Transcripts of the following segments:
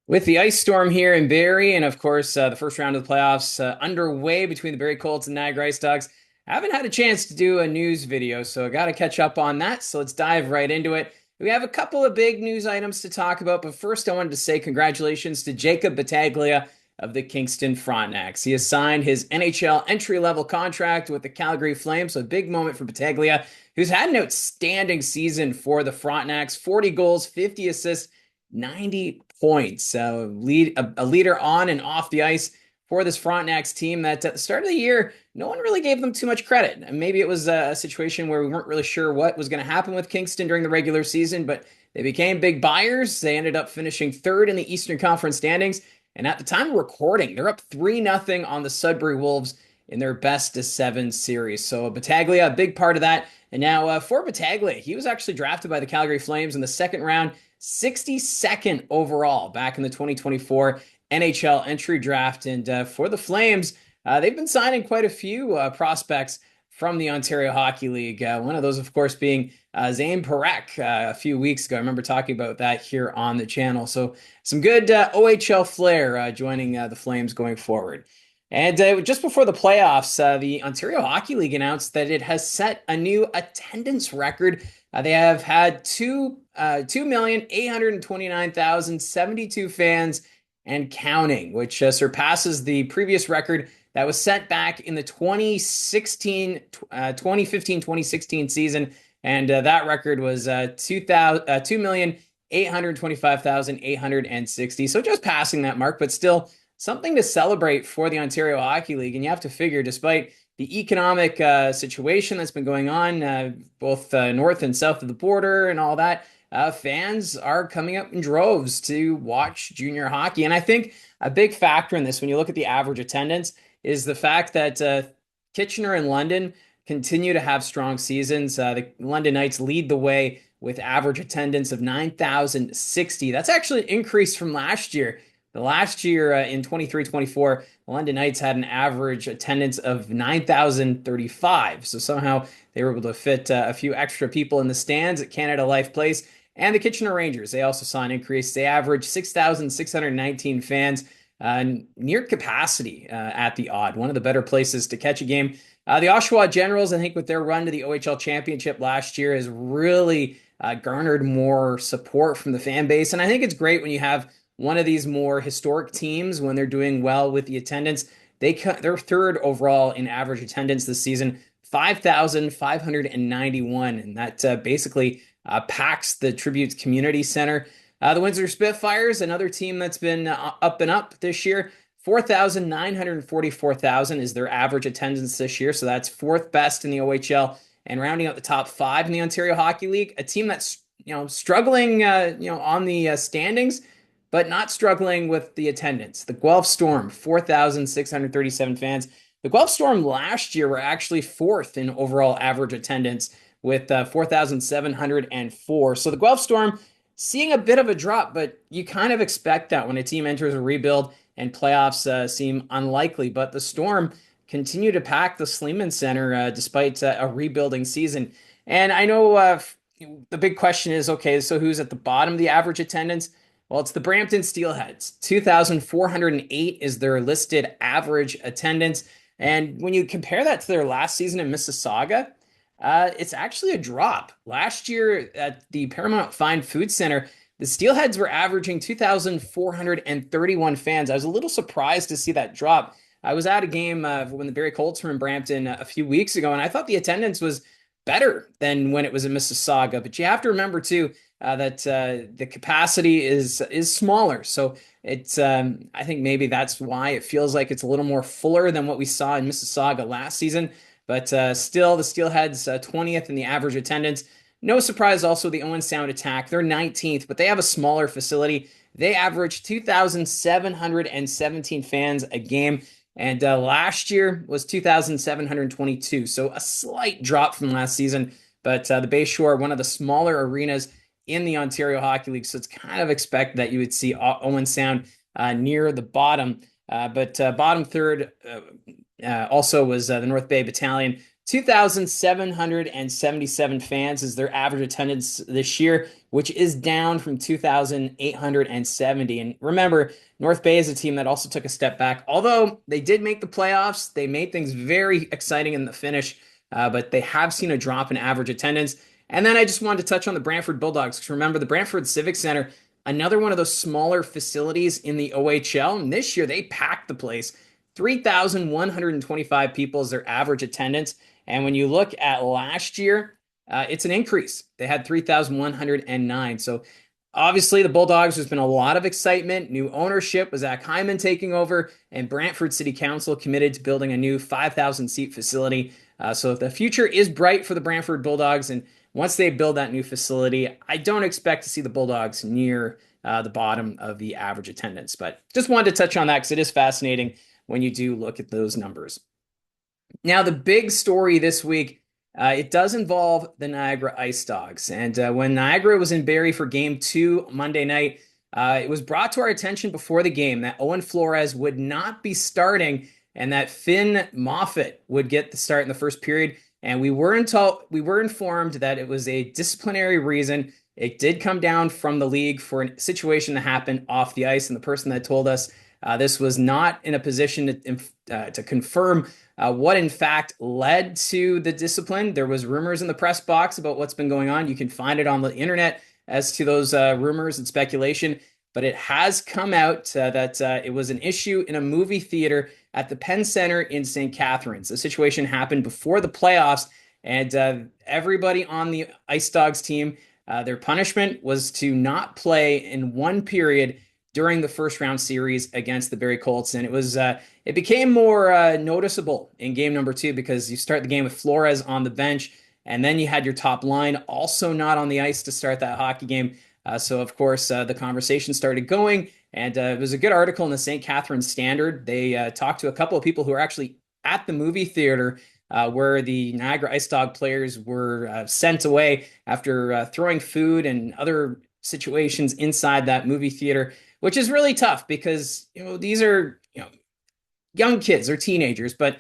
With the ice storm here in Barrie, and of course, the first round of the playoffs underway between the Barrie Colts and Niagara IceDogs, I haven't had a chance to do a news video, so I got to catch up on that. So let's dive right into it. We have a couple of big news items to talk about, but first, I wanted to say congratulations to Jacob Battaglia of the Kingston Frontenacs. He has signed his NHL Entry Level Contract with the Calgary Flames, so a big moment for Battaglia, who's had an outstanding season for the Frontenacs: 40 goals, 50 assists, 90 points. A leader on and off the ice for this Frontenacs team that at the start of the year, no one really gave them too much credit. And maybe it was a situation where we weren't really sure what was going to happen with Kingston during the regular season, but they became big buyers. They ended up finishing third in the Eastern Conference standings. And at the time of recording, they're up 3-0 on the Sudbury Wolves in their best of seven series. So Battaglia, a big part of that. And now for Battaglia, he was actually drafted by the Calgary Flames in the second round, 62nd overall back in the 2024 NHL entry draft. And for the Flames, they've been signing quite a few prospects from the Ontario Hockey League. One of those, of course, being Zane Parekh a few weeks ago. I remember talking about that here on the channel. So some good OHL flair joining the Flames going forward. And just before the playoffs, the Ontario Hockey League announced that it has set a new attendance record. They have had 2,829,072 fans and counting, which surpasses the previous record that was set back in the 2015-2016 season. And that record was 2,825,860. So just passing that mark, but still something to celebrate for the Ontario Hockey League. And you have to figure, despite the economic situation that's been going on, both north and south of the border and all that, fans are coming up in droves to watch junior hockey. And I think a big factor in this, when you look at the average attendance, is the fact that Kitchener and London continue to have strong seasons. The London Knights lead the way with average attendance of 9,060. That's actually an increase from last year. The last year in 23-24, the London Knights had an average attendance of 9,035. So somehow they were able to fit a few extra people in the stands at Canada Life Place. And the Kitchener Rangers, they also saw an increase. They averaged 6,619 fans, near capacity at the Odd. One of the better places to catch a game. The Oshawa Generals, I think with their run to the OHL Championship last year, has really garnered more support from the fan base. And I think it's great when you have one of these more historic teams, when they're doing well with the attendance. They're third overall in average attendance this season, 5,591. And that basically packs the Tributes Community Center. The Windsor Spitfires, another team that's been up and up this year, 4,944,000 is their average attendance this year. So that's fourth best in the OHL and rounding out the top five in the Ontario Hockey League. A team that's struggling on the standings, but not struggling with the attendance. The Guelph Storm, 4,637 fans. The Guelph Storm last year were actually fourth in overall average attendance with 4,704. So the Guelph Storm seeing a bit of a drop, but you kind of expect that when a team enters a rebuild and playoffs seem unlikely. But the Storm continue to pack the Sleeman Center despite a rebuilding season. And I know the big question is, okay, so who's at the bottom of the average attendance? Well, it's the Brampton Steelheads. 2,408 is their listed average attendance. And when you compare that to their last season in Mississauga, it's actually a drop. Last year at the Paramount Fine Food Center, the Steelheads were averaging 2,431 fans. I was a little surprised to see that drop. I was at a game when the Barrie Colts were in Brampton a few weeks ago, and I thought the attendance was better than when it was in Mississauga. But you have to remember, too, that the capacity is smaller. So it's I think maybe that's why it feels like it's a little more fuller than what we saw in Mississauga last season. But still, the Steelheads 20th in the average attendance. No surprise also the Owen Sound Attack. They're 19th, but they have a smaller facility. They average 2,717 fans a game. And last year was 2,722. So a slight drop from last season. But the Bayshore, one of the smaller arenas in the Ontario Hockey League. So it's kind of expected that you would see Owen Sound near the bottom. But bottom third also was the North Bay Battalion, 2,777 fans is their average attendance this year, which is down from 2,870. And remember, North Bay is a team that also took a step back. Although they did make the playoffs, they made things very exciting in the finish, but they have seen a drop in average attendance. And then I just wanted to touch on the Brantford Bulldogs, because remember, the Brantford Civic Center, another one of those smaller facilities in the OHL. And this year they packed the place. 3,125 people is their average attendance. And when you look at last year, it's an increase. They had 3,109. So obviously, the Bulldogs, there's been a lot of excitement. New ownership with Zach Hyman taking over, and Brantford City Council committed to building a new 5,000 seat facility. So the future is bright for the Brantford Bulldogs. And once they build that new facility, I don't expect to see the Bulldogs near the bottom of the average attendance. But just wanted to touch on that because it is fascinating when you do look at those numbers. Now, the big story this week, it does involve the Niagara IceDogs. And when Niagara was in Barrie for Game 2 Monday night, it was brought to our attention before the game that Owen Flores would not be starting and that Finn Moffat would get the start in the first period. And we were informed that it was a disciplinary reason. It did come down from the league for a situation that happened off the ice. And the person that told us this was not in a position to confirm what in fact led to the discipline. There was rumors in the press box about what's been going on. You can find it on the internet as to those rumors and speculation. But it has come out that it was an issue in a movie theater at the Penn Center in St. Catharines. The situation happened before the playoffs, and everybody on the Ice Dogs team, their punishment was to not play in one period during the first round series against the Barrie Colts. And it became more noticeable in game number 2 because you start the game with Flores on the bench, and then you had your top line also not on the ice to start that hockey game. So, of course, the conversation started going, and it was a good article in the St. Catharines Standard. They talked to a couple of people who were actually at the movie theater where the Niagara Ice Dog players were sent away after throwing food and other situations inside that movie theater, which is really tough because these are young kids or teenagers, but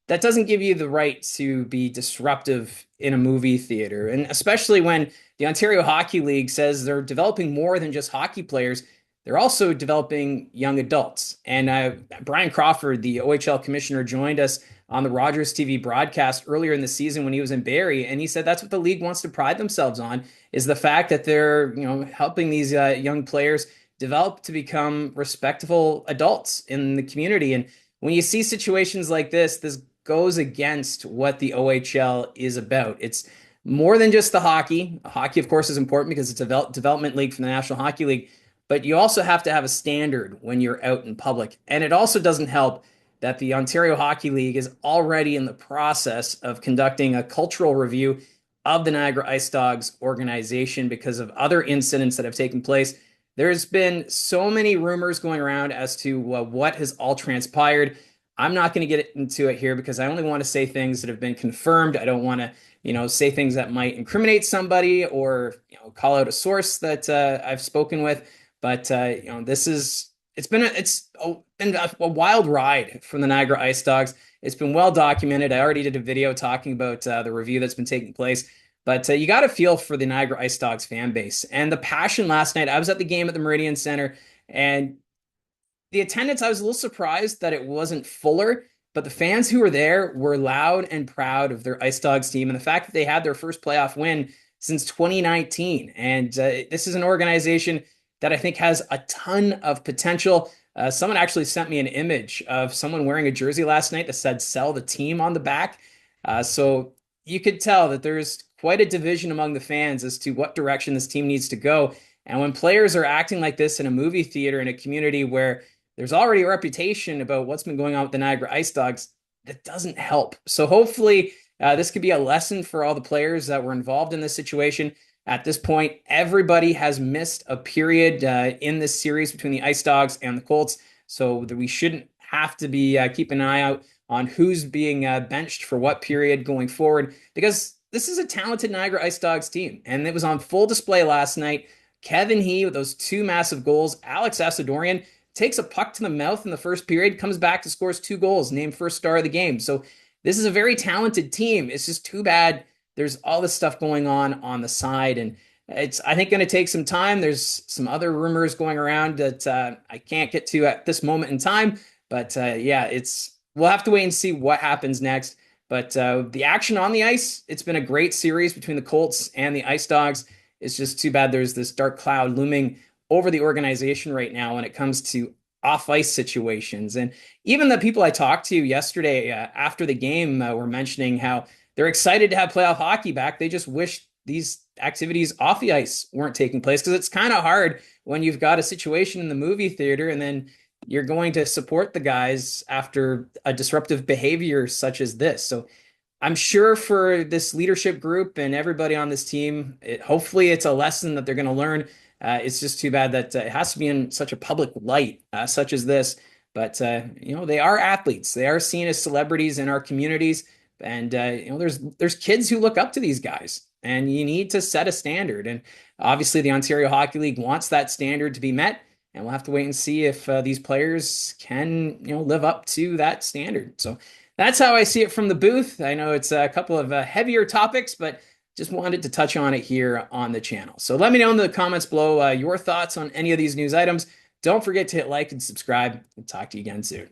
that doesn't give you the right to be disruptive in a movie theater. And especially when the Ontario Hockey League says they're developing more than just hockey players, they're also developing young adults. And Brian Crawford, the OHL commissioner, joined us on the Rogers TV broadcast earlier in the season when he was in Barrie, and he said that's what the league wants to pride themselves on, is the fact that they're helping these young players develop to become respectful adults in the community. And when you see situations like this goes against what the OHL is about. It's more than just the hockey. Hockey, of course, is important because it's a development league from the National Hockey League, but you also have to have a standard when you're out in public. And it also doesn't help that the Ontario Hockey League is already in the process of conducting a cultural review of the Niagara Ice Dogs organization because of other incidents that have taken place. There's been so many rumors going around as to what has all transpired. I'm not going to get into it here because I only want to say things that have been confirmed. I don't want to, say things that might incriminate somebody or, call out a source that I've spoken with. But it's been a wild ride from the Niagara Ice Dogs. It's been well documented. I already did a video talking about the review that's been taking place. But you got to feel for the Niagara Ice Dogs fan base and the passion last night. I was at the game at the Meridian Center, and the attendance, I was a little surprised that it wasn't fuller, but the fans who were there were loud and proud of their Ice Dogs team and the fact that they had their first playoff win since 2019. And this is an organization that I think has a ton of potential. Someone actually sent me an image of someone wearing a jersey last night that said "Sell the team" on the back. So you could tell that there's quite a division among the fans as to what direction this team needs to go. And when players are acting like this in a movie theater in a community where there's already a reputation about what's been going on with the Niagara Ice Dogs, that doesn't help. So hopefully this could be a lesson for all the players that were involved in this situation. At this point, everybody has missed a period in this series between the Ice Dogs and the Colts, so that we shouldn't have to be keeping an eye out on who's being benched for what period going forward, because this is a talented Niagara Ice Dogs team, and it was on full display last night. Kevin He with those 2 massive goals. Alex Asadorian takes a puck to the mouth in the first period, comes back and scores 2 goals, named first star of the game. So this is a very talented team. It's just too bad there's all this stuff going on the side, and it's, I think, going to take some time. There's some other rumors going around that I can't get to at this moment in time, but yeah, it's, we'll have to wait and see what happens next. But the action on the ice, it's been a great series between the Colts and the Ice Dogs. It's just too bad there's this dark cloud looming over the organization right now when it comes to off ice situations. And even the people I talked to yesterday after the game were mentioning how they're excited to have playoff hockey back. They just wish these activities off the ice weren't taking place, because it's kind of hard when you've got a situation in the movie theater and then you're going to support the guys after a disruptive behavior such as this. So I'm sure for this leadership group and everybody on this team, hopefully it's a lesson that they're going to learn. It's just too bad that it has to be in such a public light, such as this. But they are athletes. They are seen as celebrities in our communities, and there's kids who look up to these guys, and you need to set a standard. And obviously, the Ontario Hockey League wants that standard to be met, and we'll have to wait and see if these players can live up to that standard. So that's how I see it from the booth. I know it's a couple of heavier topics, but just wanted to touch on it here on the channel. So let me know in the comments below your thoughts on any of these news items. Don't forget to hit like and subscribe, and talk to you again soon.